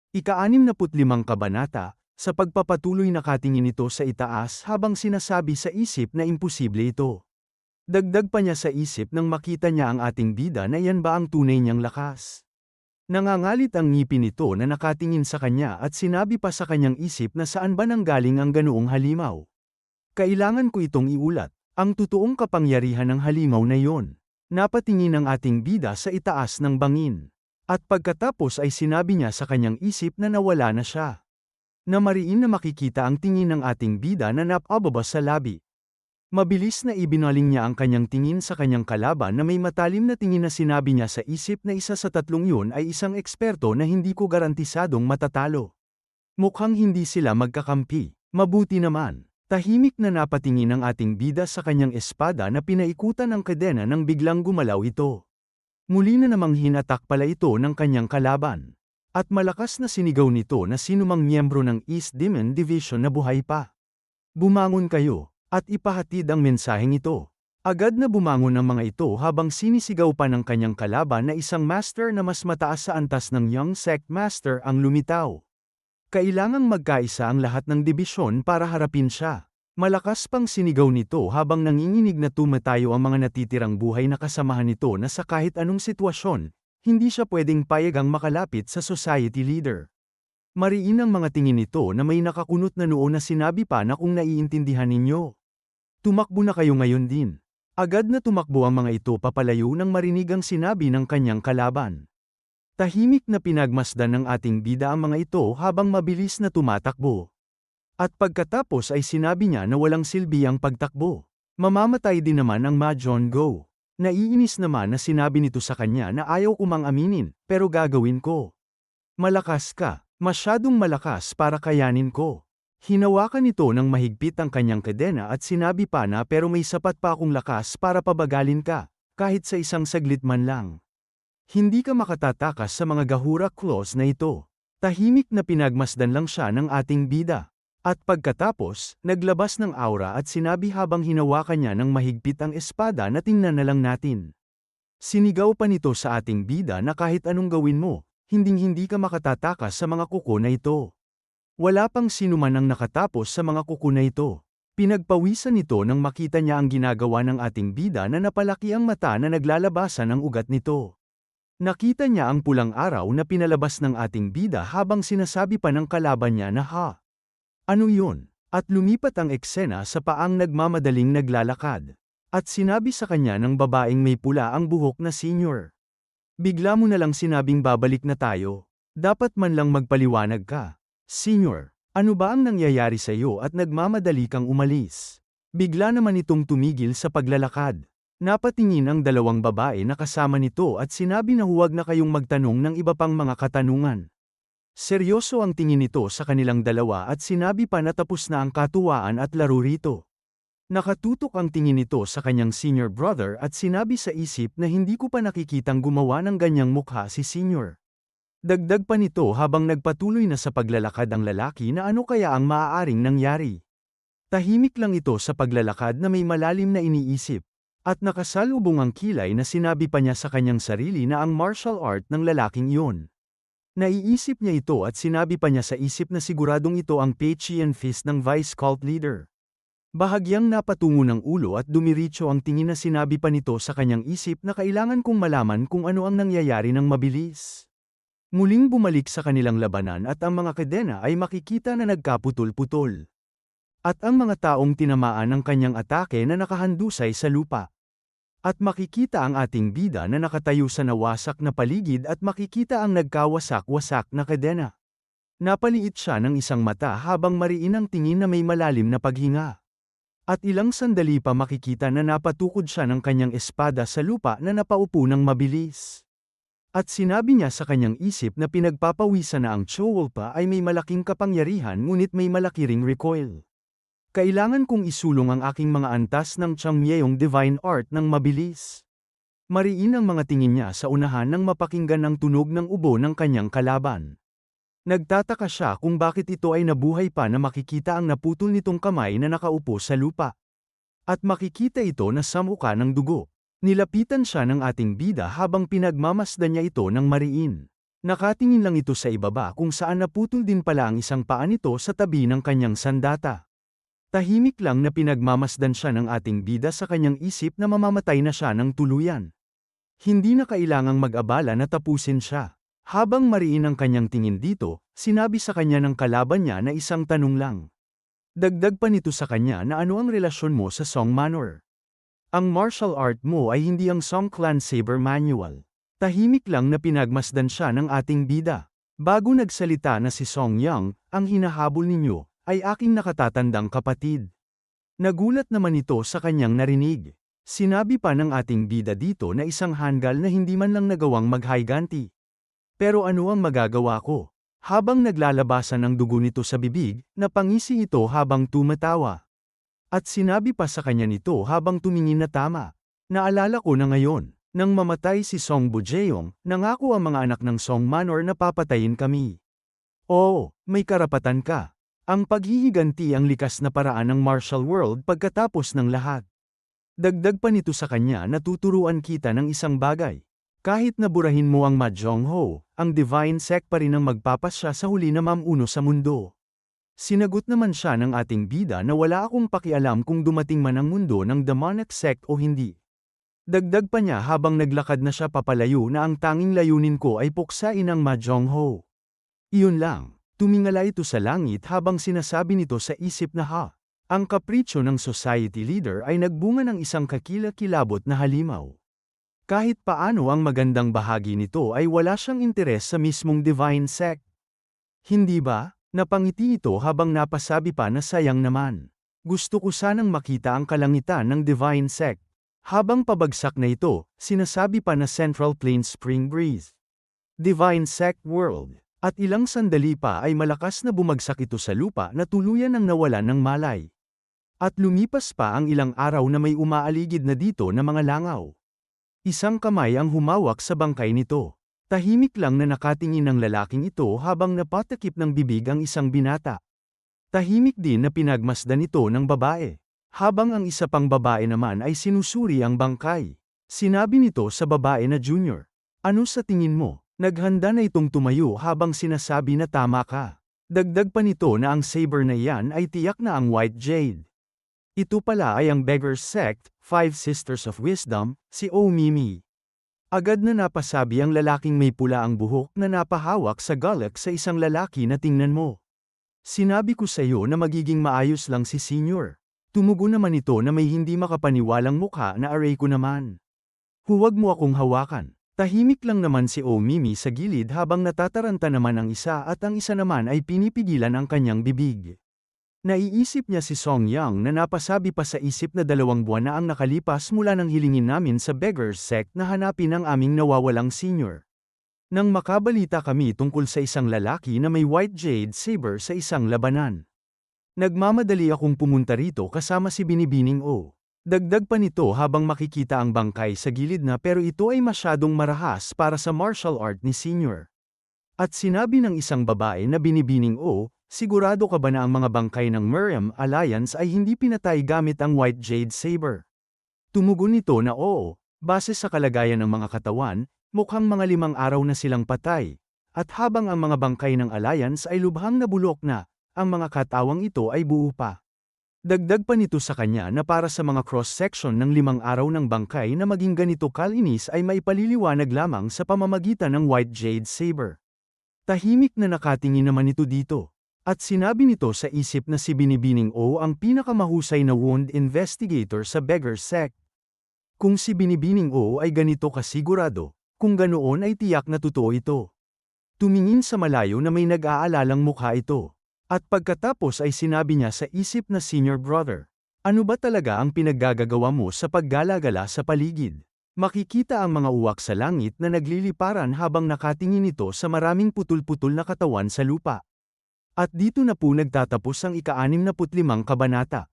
Ika-65 kabanata, sa pagpapatuloy nakatingin ito sa itaas habang sinasabi sa isip na imposible ito. Dagdag pa niya sa isip nang makita niya ang ating bida na iyan ba ang tunay niyang lakas. Nangangalit ang ngipin nito na nakatingin sa kanya at sinabi pa sa kanyang isip na saan ba nanggaling ang ganoong halimaw. Kailangan ko itong iulat, ang totoong kapangyarihan ng halimaw na iyon. Napatingin ang ating bida sa itaas ng bangin. At pagkatapos ay sinabi niya sa kanyang isip na nawala na siya. Namariin na makikita ang tingin ng ating bida na napababa sa labi. Mabilis na ibinaling niya ang kanyang tingin sa kanyang kalaban na may matalim na tingin na sinabi niya sa isip na isa sa tatlong yun ay isang eksperto na hindi ko garantisadong matatalo. Mukhang hindi sila magkakampi. Mabuti naman. Tahimik na napatingin ang ating bida sa kanyang espada na pinaikutan ng kadena nang biglang gumalaw ito. Muli na namang hinatak pala ito ng kanyang kalaban. At malakas na sinigaw nito na sinumang miyembro ng East Demon Division na buhay pa. Bumangon kayo, at ipahatid ang mensaheng ito. Agad na bumangon ang mga ito habang sinisigaw pa ng kanyang kalaban na isang master na mas mataas sa antas ng Young Sect Master ang lumitaw. Kailangang magkaisa ang lahat ng dibisyon para harapin siya. Malakas pang sinigaw nito habang nanginginig na tumatayo ang mga natitirang buhay na kasamahan nito na sa kahit anong sitwasyon, hindi siya pwedeng payagang makalapit sa society leader. Mariin ang mga tingin nito na may nakakunot na noo na sinabi pa na kung naiintindihan ninyo. Tumakbo na kayo ngayon din. Agad na tumakbo ang mga ito papalayo nang marinig ang sinabi ng kanyang kalaban. Tahimik na pinagmasdan ng ating bida ang mga ito habang mabilis na tumatakbo. At pagkatapos ay sinabi niya na walang silbi ang pagtakbo. Mamamatay din naman ang Ma John Go. Naiinis naman na sinabi nito sa kanya na ayaw ko mang aminin, pero gagawin ko. Malakas ka, masyadong malakas para kayanin ko. Hinawakan nito ng mahigpit ang kanyang kadena at sinabi pa na pero may sapat pa akong lakas para pabagalin ka, kahit sa isang saglit man lang. Hindi ka makatatakas sa mga gahura claws na ito. Tahimik na pinagmasdan lang siya ng ating bida. At pagkatapos, naglabas ng aura at sinabi habang hinawakan niya ng mahigpit ang espada na tingnan na lang natin. Sinigaw pa nito sa ating bida na kahit anong gawin mo, hinding-hindi ka makatatakas sa mga kuko na ito. Wala pang sinuman ang nakatapos sa mga kuko na ito. Pinagpawisan nito nang makita niya ang ginagawa ng ating bida na napalaki ang mata na naglalabasan ng ugat nito. Nakita niya ang pulang araw na pinalabas ng ating bida habang sinasabi pa ng kalaban niya na ha. Ano yun? At lumipat ang eksena sa paang nagmamadaling naglalakad. At sinabi sa kanya ng babaeng may pula ang buhok na senior. Bigla mo na lang sinabing babalik na tayo. Dapat man lang magpaliwanag ka. Senior, ano ba ang nangyayari sa iyo at nagmamadali kang umalis? Bigla naman itong tumigil sa paglalakad. Napatingin ang dalawang babae na kasama nito at sinabi na huwag na kayong magtanong ng iba pang mga katanungan. Seryoso ang tingin nito sa kanilang dalawa at sinabi pa na tapos na ang katuwaan at laro rito. Nakatutok ang tingin nito sa kanyang senior brother at sinabi sa isip na hindi ko pa nakikitang gumawa ng ganyang mukha si senior. Dagdag pa nito habang nagpatuloy na sa paglalakad ang lalaki na ano kaya ang maaaring nangyari. Tahimik lang ito sa paglalakad na may malalim na iniisip. At nakasalubong ang kilay na sinabi pa niya sa kanyang sarili na ang martial art ng lalaking iyon. Naiisip niya ito at sinabi pa niya sa isip na siguradong ito ang Peiqian Fist ng Vice Cult Leader. Bahagyang napatungo ng ulo at dumiritso ang tingin na sinabi pa nito sa kanyang isip na kailangan kong malaman kung ano ang nangyayari ng mabilis. Muling bumalik sa kanilang labanan at ang mga kadena ay makikita na nagkaputol-putol. At ang mga taong tinamaan ng kanyang atake na nakahandusay sa lupa. At makikita ang ating bida na nakatayo sa nawasak na paligid at makikita ang nagkawasak-wasak na kadena. Napaliit siya ng isang mata habang mariin ang tingin na may malalim na paghinga. At ilang sandali pa makikita na napatukod siya ng kanyang espada sa lupa na napaupo ng mabilis. At sinabi niya sa kanyang isip na pinagpapawisan na ang Chowolpa ay may malaking kapangyarihan ngunit may malaki ring recoil. Kailangan kong isulong ang aking mga antas ng Changmyeong Divine Art ng mabilis. Mariin ang mga tingin niya sa unahan nang mapakinggan ang tunog ng ubo ng kanyang kalaban. Nagtataka siya kung bakit ito ay nabuhay pa na makikita ang naputol nitong kamay na nakaupo sa lupa. At makikita ito na samuka ng dugo. Nilapitan siya ng ating bida habang pinagmamasdan niya ito ng mariin. Nakatingin lang ito sa ibaba kung saan naputol din pala ang isang paa nito sa tabi ng kanyang sandata. Tahimik lang na pinagmamasdan siya ng ating bida sa kanyang isip na mamamatay na siya ng tuluyan. Hindi na kailangang mag-abala na tapusin siya. Habang mariin ang kanyang tingin dito, sinabi sa kanya ng kalaban niya na isang tanong lang. Dagdag pa nito sa kanya na ano ang relasyon mo sa Song Manor. Ang martial art mo ay hindi ang Song Clan Saber Manual. Tahimik lang na pinagmasdan siya ng ating bida. Bago nagsalita na si Song Yang, ang hinahabol ninyo ay aking nakatatandang kapatid. Nagulat naman ito sa kanyang narinig. Sinabi pa ng ating bida dito na isang hanggal na hindi man lang nagawang maghayganti. Pero ano ang magagawa ko? Habang naglalabasan ang dugo nito sa bibig, napangisi ito habang tumatawa. At sinabi pa sa kanya nito habang tumingin na tama. Naalala ko na ngayon, nang mamatay si Song Bujeong, nangako ang mga anak ng Song Manor na papatayin kami. Oo, may karapatan ka. Ang paghihiganti ang likas na paraan ng martial world pagkatapos ng lahat. Dagdag pa nito sa kanya na tuturuan kita ng isang bagay. Kahit naburahin mo ang Mahjong Ho, ang Divine Sect pa rin ang magpapasya sa huli na mamuno sa mundo. Sinagot naman siya ng ating bida na wala akong pakialam kung dumating man ang mundo ng Demonic Sect o hindi. Dagdag pa niya habang naglakad na siya papalayo na ang tanging layunin ko ay puksain ang Mahjong Ho. Iyon lang. Tumingala ito sa langit habang sinasabi nito sa isip na ang kapritsyo ng society leader ay nagbunga ng isang kakilakilabot na halimaw. Kahit paano ang magandang bahagi nito ay wala siyang interes sa mismong Divine Sect. Hindi ba? Napangiti ito habang napasabi pa na sayang naman. Gusto ko sanang makita ang kalangitan ng Divine Sect. Habang pabagsak na ito, sinasabi pa na Central Plains Spring Breeze. Divine Sect World. At ilang sandali pa ay malakas na bumagsak ito sa lupa na tuluyan ang nawalan ng malay. At lumipas pa ang ilang araw na may umaaligid na dito na mga langaw. Isang kamay ang humawak sa bangkay nito. Tahimik lang na nakatingin ng lalaking ito habang napatakip ng bibig ang isang binata. Tahimik din na pinagmasdan ito ng babae. Habang ang isa pang babae naman ay sinusuri ang bangkay. Sinabi nito sa babae na junior. Ano sa tingin mo? Naghanda na itong tumayo habang sinasabi na tama ka. Dagdag pa nito na ang saber na iyan ay tiyak na ang White Jade. Ito pala ay ang Beggar's Sect, Five Sisters of Wisdom, si Oh Mimi. Agad na napasabi ang lalaking may pula ang buhok na napahawak sa galak sa isang lalaki na tingnan mo. Sinabi ko sa iyo na magiging maayos lang si Senior. Tumugo naman ito na may hindi makapaniwalang mukha na aray ko naman. Huwag mo akong hawakan. Tahimik lang naman si Oh Mimi sa gilid habang natataranta naman ang isa at ang isa naman ay pinipigilan ang kanyang bibig. Naiisip niya si Song Yang na napasabi pa sa isip na 2 buwan na ang nakalipas mula nang hilingin namin sa Beggar's Sect na hanapin ang aming nawawalang senior. Nang makabalita kami tungkol sa isang lalaki na may White Jade Saber sa isang labanan. Nagmamadali akong pumunta rito kasama si Binibining O. Dagdag pa nito habang makikita ang bangkay sa gilid na pero ito ay masyadong marahas para sa martial art ni Senior. At sinabi ng isang babae na Binibining O, sigurado ka ba na ang mga bangkay ng Miriam Alliance ay hindi pinatay gamit ang White Jade Saber? Tumugon nito na oo, base sa kalagayan ng mga katawan, mukhang mga 5 araw na silang patay. At habang ang mga bangkay ng Alliance ay lubhang nabulok na, ang mga katawang ito ay buo pa. Dagdag pa nito sa kanya na para sa mga cross-section ng 5 araw ng bangkay na maging ganito kalinis ay maipaliliwanag lamang sa pamamagitan ng White Jade Saber. Tahimik na nakatingin naman ito dito. At sinabi nito sa isip na si Binibining O ang pinakamahusay na wound investigator sa Beggar's Sect. Kung si Binibining O ay ganito kasigurado, kung ganoon ay tiyak na totoo ito. Tumingin sa malayo na may nag-aalalang mukha ito. At pagkatapos ay sinabi niya sa isip na senior brother, ano ba talaga ang pinaggagawa mo sa paggalagala sa paligid? Makikita ang mga uwak sa langit na nagliliparan habang nakatingin ito sa maraming putol-putol na katawan sa lupa. At dito na po nagtatapos ang ika-65 kabanata.